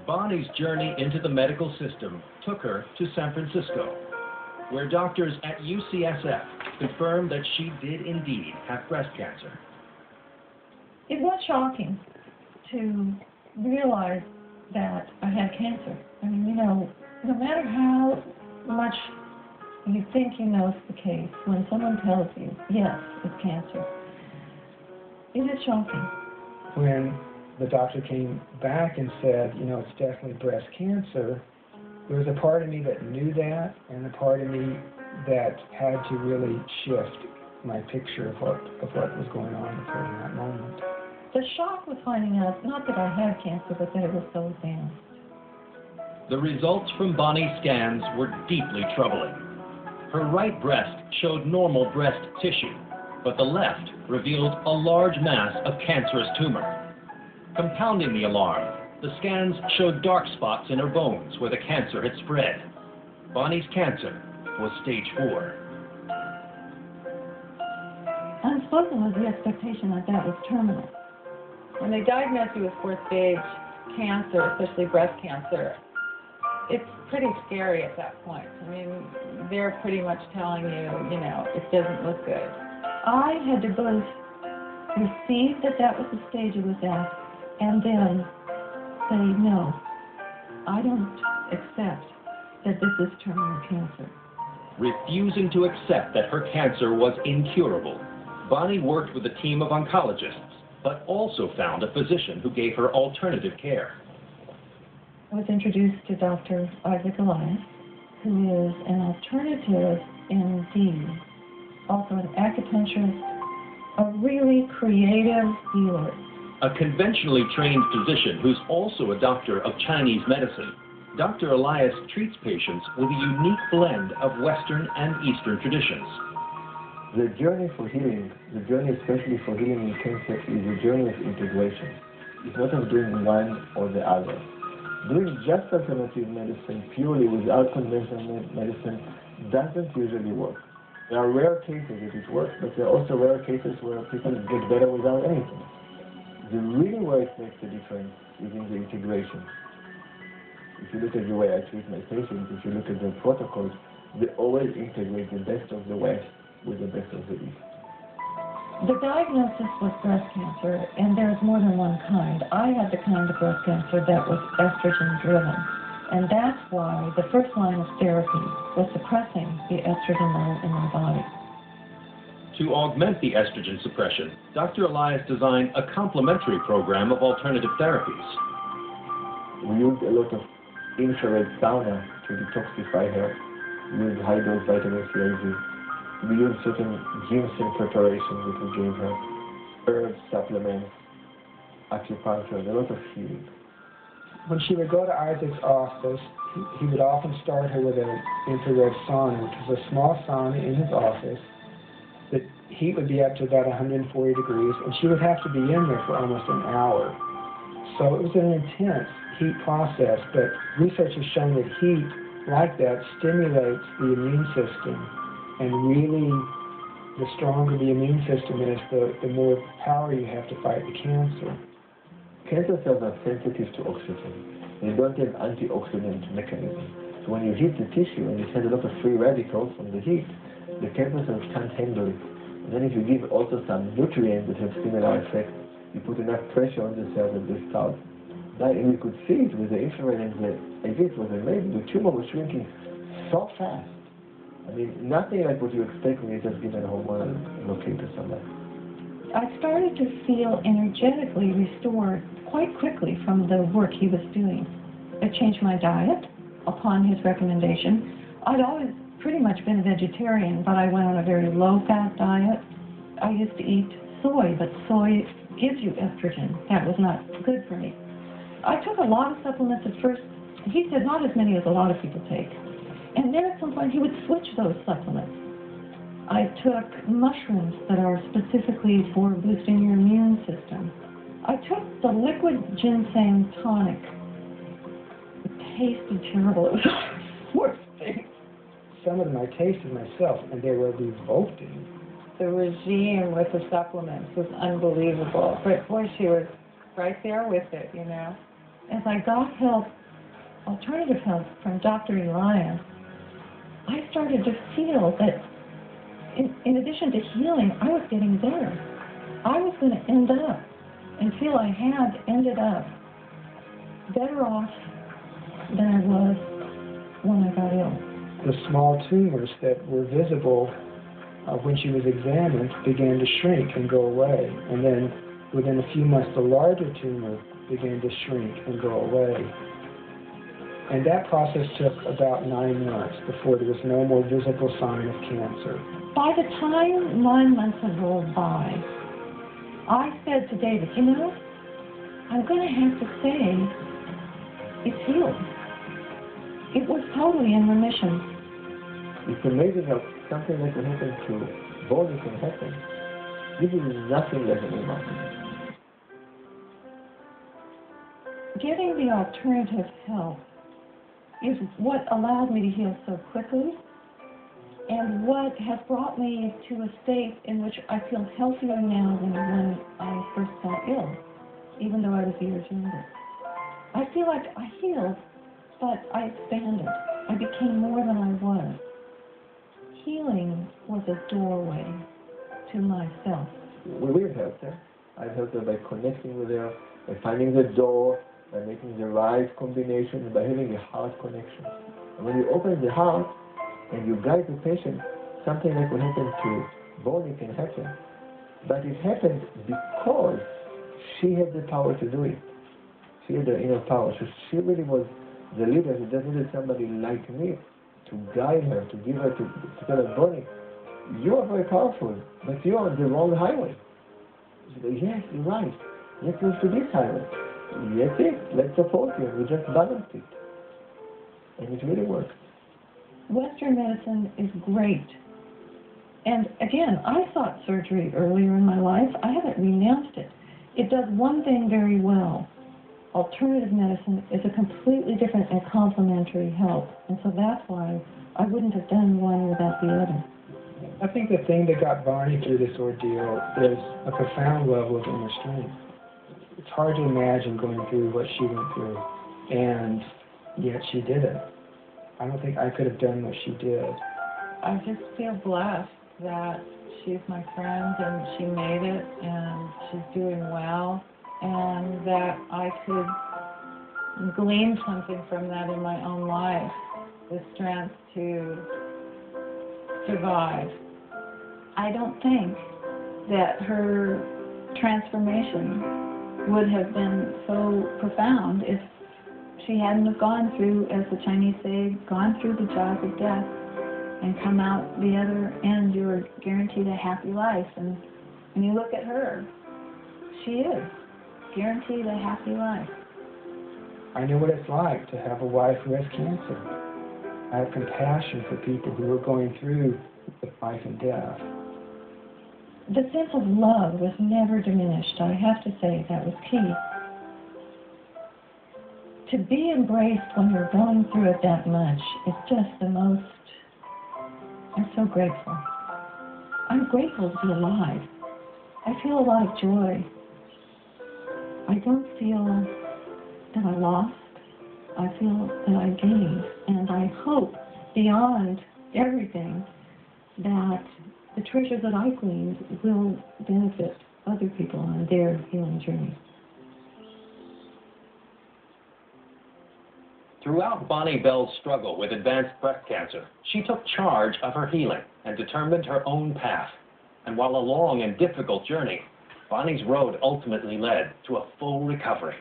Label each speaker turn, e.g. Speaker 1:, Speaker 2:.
Speaker 1: Bonnie's journey into the medical system took her to San Francisco, where doctors at UCSF confirmed that she did indeed have breast cancer.
Speaker 2: It was shocking to realize that I had cancer. I mean, no matter how much you think you know is the case, when someone tells you, yes, it's cancer, it is shocking.
Speaker 3: When the doctor came back and said, it's definitely breast cancer, there was a part of me that knew that, and a part of me that had to really shift my picture of what was going on with her in that moment.
Speaker 2: The shock was finding out, not that I had cancer, but that it was so advanced.
Speaker 1: The results from Bonnie's scans were deeply troubling. Her right breast showed normal breast tissue, but the left revealed a large mass of cancerous tumor. Compounding the alarm, the scans showed dark spots in her bones where the cancer had spread. Bonnie's cancer was stage 4.
Speaker 2: Unspoken was the expectation that that was terminal.
Speaker 4: When they diagnose you with 4th stage cancer, especially breast cancer, it's pretty scary at that point. I mean, they're pretty much telling you, it doesn't look good.
Speaker 2: I had to both receive that was the stage it was at, and then say, no, I don't accept that this is terminal cancer.
Speaker 1: Refusing to accept that her cancer was incurable, Bonnie worked with a team of oncologists, but also found a physician who gave her alternative care.
Speaker 2: I was introduced to Dr. Isaac Elias, who is an alternative MD, also an acupuncturist, a really creative healer.
Speaker 1: A conventionally trained physician who's also a doctor of Chinese medicine, Dr. Elias treats patients with a unique blend of Western and Eastern traditions.
Speaker 5: The journey for healing, the journey especially for healing in cancer, is a journey of integration. It's not of doing one or the other. Doing just alternative medicine purely without conventional medicine doesn't usually work. There are rare cases that it works, but there are also rare cases where people get better without anything. The really where it makes a difference is in the integration. If you look at the way I treat my patients, if you look at the protocols, they always integrate the best of the West with the best of the East.
Speaker 2: The diagnosis was breast cancer, and there's more than one kind. I had the kind of breast cancer that was estrogen-driven, and that's why the first line of therapy was suppressing the estrogen level in my body.
Speaker 1: To augment the estrogen suppression, Dr. Elias designed a complementary program of alternative therapies.
Speaker 5: We used a lot of infrared sauna to detoxify her. We used high-dose vitamin C IV. We used certain ginseng preparations that we gave her, herb supplements, acupuncture, a lot of healing.
Speaker 3: When she would go to Isaac's office, he would often start her with an infrared sauna, which was a small sauna in his office. The heat would be up to about 140 degrees, and she would have to be in there for almost an hour. So it was an intense heat process, but research has shown that heat like that stimulates the immune system, and really the stronger the immune system is, the more power you have to fight the cancer.
Speaker 5: Cancer cells are sensitive to oxygen. They don't have antioxidant mechanism. So when you heat the tissue and it has a lot of free radicals from the heat, the cancer cells can't handle it. And then if you give also some nutrients that have similar effects, you put enough pressure on the cells that they start. And we could see it with the infrared and the IVs was amazing. The tumor was shrinking so fast. I mean, nothing like what you expect when you just give a hormonal blockade to somebody.
Speaker 2: I started to feel energetically restored quite quickly from the work he was doing. I changed my diet upon his recommendation. I'd always pretty much been a vegetarian, but I went on a very low-fat diet. I used to eat soy, but soy gives you estrogen. That was not good for me. I took a lot of supplements at first. He said not as many as a lot of people take. And then at some point he would switch those supplements. I took mushrooms that are specifically for boosting your immune system. I took the liquid ginseng tonic. It tasted terrible. It was the worst thing.
Speaker 3: Some of them I tasted myself, and they were revolting.
Speaker 4: The regime with the supplements was unbelievable. But boy, she was right there with it,
Speaker 2: as I got help, alternative help from Dr. Elias, I started to feel that in addition to healing, I was getting better. I was going to end up, and feel I had ended up, better off than I was when I got ill.
Speaker 3: The small tumors that were visible when she was examined began to shrink and go away. And then within a few months, the larger tumor began to shrink and go away. And that process took about 9 months before there was no more visible sign of cancer.
Speaker 2: By the time 9 months had rolled by, I said to David, you know, I'm going to have to say it's healed. It was totally in remission.
Speaker 5: It's amazing how something like what happened to Bonnie can happen. This is nothing less than remarkable.
Speaker 2: Getting the alternative help is what allowed me to heal so quickly, and what has brought me to a state in which I feel healthier now than when I first felt ill, even though I was years younger. I feel like I healed, but I expanded. I became more than I was. Healing was a doorway to myself.
Speaker 5: We've helped her. I've helped her by connecting with her, by finding the door, by making the right combination, by having a heart connection. And when you open the heart and you guide the patient, something like what happened to Bonnie can happen. But it happened because she had the power to do it. She had the inner power. So she really was the leader. She just needed somebody like me to guide her, to give her, to tell her, Bonnie, you are very powerful, but you are on the wrong highway. She said, yes, you're right. Let's move to this highway. That's it. Let's support you. We just balanced it. And it really works.
Speaker 2: Western medicine is great. And again, I thought surgery earlier in my life. I haven't renounced it. It does one thing very well. Alternative medicine is a completely different and complementary help. And so that's why I wouldn't have done one without the other.
Speaker 3: I think the thing that got Bonnie through this ordeal is a profound level of inner strength. It's hard to imagine going through what she went through, and yet she did it. I don't think I could have done what she did.
Speaker 4: I just feel blessed that she's my friend and she made it and she's doing well, and that I could glean something from that in my own life, the strength to survive. I don't think that her transformation would have been so profound if she hadn't have gone through, as the Chinese say, gone through the jaws of death and come out the other end. You are guaranteed a happy life. And when you look at her, she is guaranteed a happy life.
Speaker 3: I know what it's like to have a wife who has cancer. I have compassion for people who are going through life and death.
Speaker 2: The sense of love was never diminished. I have to say that was key. To be embraced when you're going through it that much is just the most... I'm so grateful. I'm grateful to be alive. I feel a lot of joy. I don't feel that I lost. I feel that I gained. And I hope, beyond everything, that the treasure that I gleaned will benefit other people on their healing journey.
Speaker 1: Throughout Bonnie Bell's struggle with advanced breast cancer, she took charge of her healing and determined her own path. And while a long and difficult journey, Bonnie's road ultimately led to a full recovery.